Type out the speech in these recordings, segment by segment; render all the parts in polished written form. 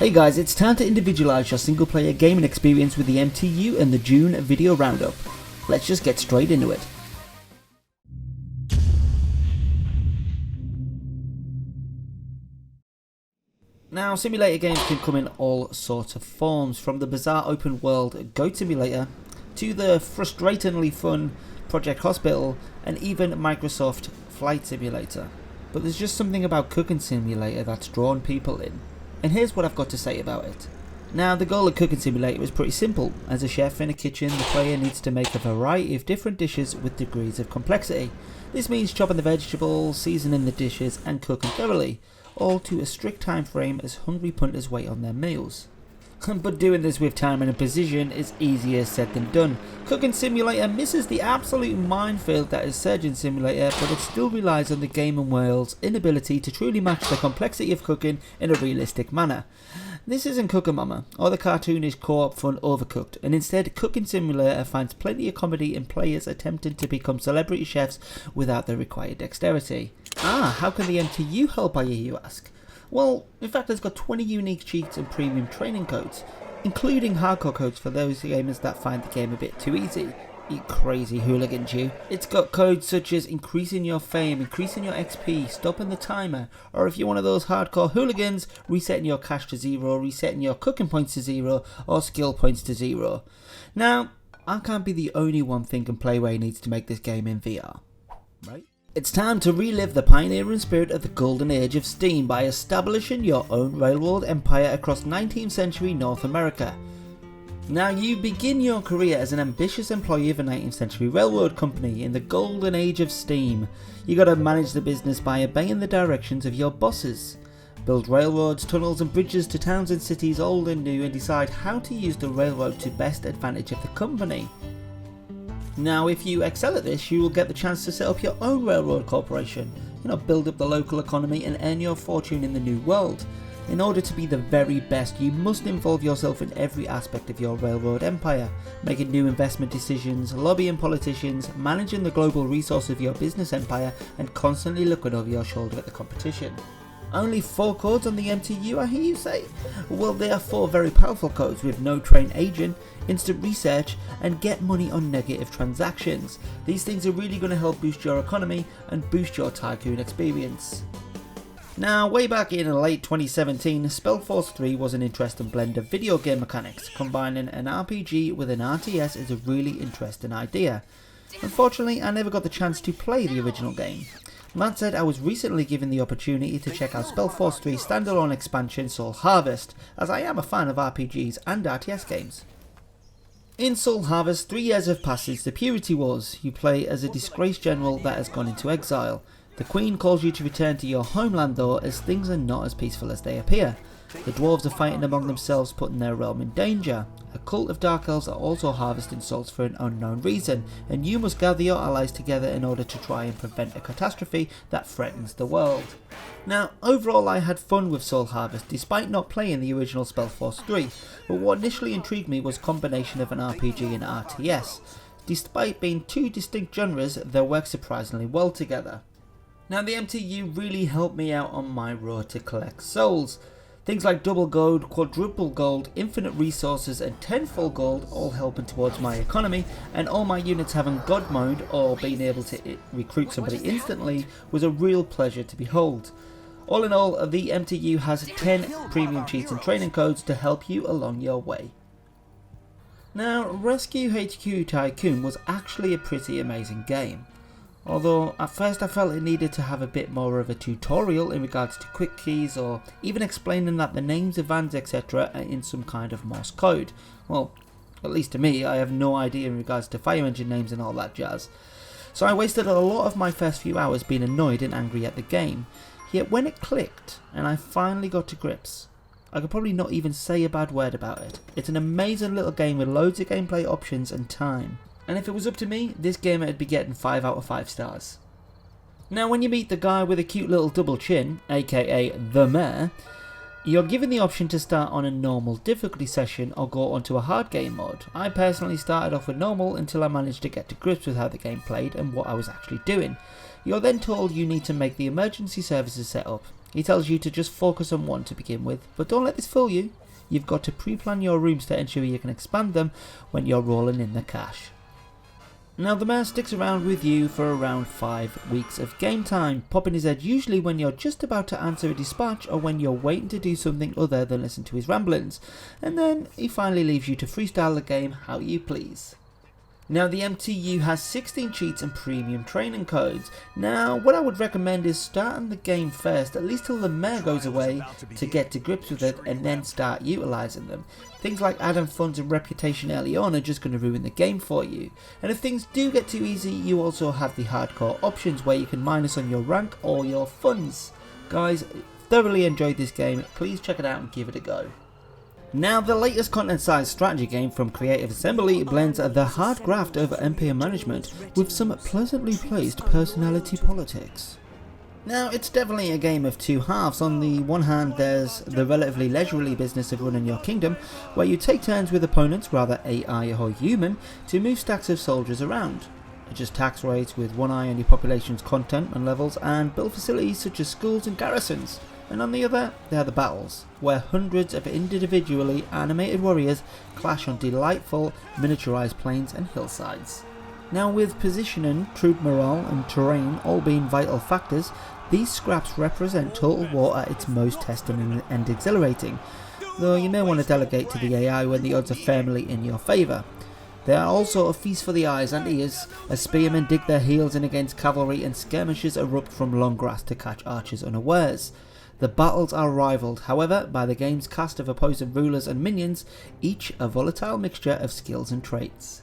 Hey guys, it's time to individualize your single player gaming experience with the MTU and the June video roundup. Let's just get straight into it. Now, simulator games can come in all sorts of forms, from the bizarre open world Goat Simulator to the frustratingly fun Project Hospital and even Microsoft Flight Simulator. But there's just something about Cooking Simulator that's drawn people in. And here's what I've got to say about it. Now, the goal of Cooking Simulator is pretty simple. As a chef in a kitchen, the player needs to make a variety of different dishes with degrees of complexity. This means chopping the vegetables, seasoning the dishes and cooking thoroughly, all to a strict time frame as hungry punters wait on their meals. But doing this with time and precision is easier said than done. Cooking Simulator misses the absolute minefield that is Surgeon Simulator, but it still relies on the game and world's inability to truly match the complexity of cooking in a realistic manner. This isn't Cooker Mama, or the cartoonish co-op fun Overcooked, and instead Cooking Simulator finds plenty of comedy in players attempting to become celebrity chefs without the required dexterity. How can the MTU help, I hear you ask? Well, in fact, it's got 20 unique cheats and premium training codes, including hardcore codes for those gamers that find the game a bit too easy. You crazy hooligans, you. It's got codes such as increasing your fame, increasing your XP, stopping the timer, or if you're one of those hardcore hooligans, resetting your cash to 0, resetting your cooking points to 0, or skill points to 0. Now, I can't be the only one thinking Playway needs to make this game in VR, right? It's time to relive the pioneering spirit of the golden age of Steam by establishing your own railroad empire across 19th century North America. Now, you begin your career as an ambitious employee of a 19th century railroad company in the golden age of Steam. You gotta manage the business by obeying the directions of your bosses. Build railroads, tunnels and bridges to towns and cities old and new, and decide how to use the railroad to best advantage of the company. Now, if you excel at this, you will get the chance to set up your own railroad corporation, build up the local economy and earn your fortune in the new world. In order to be the very best, you must involve yourself in every aspect of your railroad empire, making new investment decisions, lobbying politicians, managing the global resource of your business empire, and constantly looking over your shoulder at the competition. Only 4 codes on the MTU, I hear you say? Well, there are 4 very powerful codes with no train agent, instant research, and get money on negative transactions. These things are really going to help boost your economy and boost your Tycoon experience. Now, way back in late 2017, Spellforce 3 was an interesting blend of video game mechanics. Combining an RPG with an RTS is a really interesting idea. Unfortunately, I never got the chance to play the original game. That said, I was recently given the opportunity to check out Spellforce 3's standalone expansion Soul Harvest, as I am a fan of RPGs and RTS games. In Soul Harvest, 3 years have passed since the Purity Wars. You play as a disgraced general that has gone into exile. The Queen calls you to return to your homeland though, as things are not as peaceful as they appear. The dwarves are fighting among themselves, putting their realm in danger. A cult of dark elves are also harvesting souls for an unknown reason, and you must gather your allies together in order to try and prevent a catastrophe that threatens the world. Now, overall I had fun with Soul Harvest despite not playing the original Spellforce 3, but what initially intrigued me was a combination of an RPG and RTS. Despite being 2 distinct genres, they work surprisingly well together. Now, the MTU really helped me out on my road to collect souls. Things like double gold, quadruple gold, infinite resources and tenfold gold all helping towards my economy, and all my units having god mode or being able to recruit somebody instantly was a real pleasure to behold. All in all, the MTU has 10 premium cheats and training codes to help you along your way. Now, Rescue HQ Tycoon was actually a pretty amazing game. Although at first I felt it needed to have a bit more of a tutorial in regards to quick keys, or even explaining that the names of vans etc are in some kind of Morse code. Well, at least to me, I have no idea in regards to fire engine names and all that jazz. So I wasted a lot of my first few hours being annoyed and angry at the game. Yet when it clicked and I finally got to grips, I could probably not even say a bad word about it. It's an amazing little game with loads of gameplay options and time. And if it was up to me, this game would be getting 5 out of 5 stars. Now, when you meet the guy with a cute little double chin, aka the mayor, you're given the option to start on a normal difficulty session or go onto a hard game mode. I personally started off with normal until I managed to get to grips with how the game played and what I was actually doing. You're then told you need to make the emergency services set up. He tells you to just focus on one to begin with, but don't let this fool you. You've got to pre-plan your rooms to ensure you can expand them when you're rolling in the cash. Now the mayor sticks around with you for around 5 weeks of game time, popping his head usually when you're just about to answer a dispatch or when you're waiting to do something other than listen to his ramblings, and then he finally leaves you to freestyle the game how you please. Now the MTU has 16 cheats and premium training codes. Now what I would recommend is starting the game first, at least till the mayor goes away, to get to grips with it and then start utilising them. Things like adding funds and reputation early on are just going to ruin the game for you. And if things do get too easy, you also have the hardcore options where you can minus on your rank or your funds. Guys, thoroughly enjoyed this game, please check it out and give it a go. Now the latest content-sized strategy game from Creative Assembly blends the hard graft of empire management with some pleasantly placed personality politics. Now it's definitely a game of two halves. On the one hand there's the relatively leisurely business of running your kingdom, where you take turns with opponents, rather AI or human, to move stacks of soldiers around. Adjust tax rates with one eye on your population's content and levels, and build facilities such as schools and garrisons. And on the other, there are the battles, where hundreds of individually animated warriors clash on delightful miniaturized plains and hillsides. Now with positioning, troop morale and terrain all being vital factors, these scraps represent total war at its most testing and exhilarating, though you may want to delegate to the AI when the odds are firmly in your favour. They are also a feast for the eyes and ears, as spearmen dig their heels in against cavalry and skirmishers erupt from long grass to catch archers unawares. The battles are rivaled, however, by the game's cast of opposing rulers and minions, each a volatile mixture of skills and traits.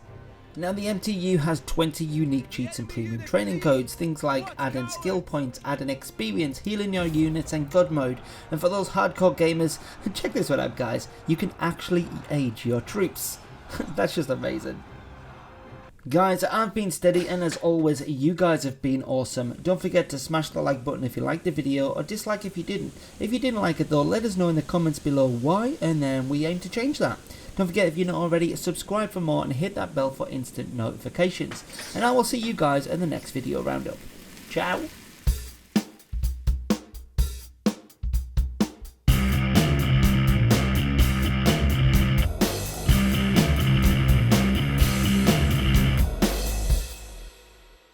Now the MTU has 20 unique cheats and premium training codes, things like adding skill points, adding experience, healing your units and god mode, and for those hardcore gamers, check this one out guys, you can actually age your troops. That's just amazing. Guys, I've been steady, and as always, you guys have been awesome. Don't forget to smash the like button if you liked the video, or dislike if you didn't. If you didn't like it though, let us know in the comments below why, and then we aim to change that. Don't forget, if you're not already, subscribe for more and hit that bell for instant notifications. And I will see you guys in the next video roundup. Ciao!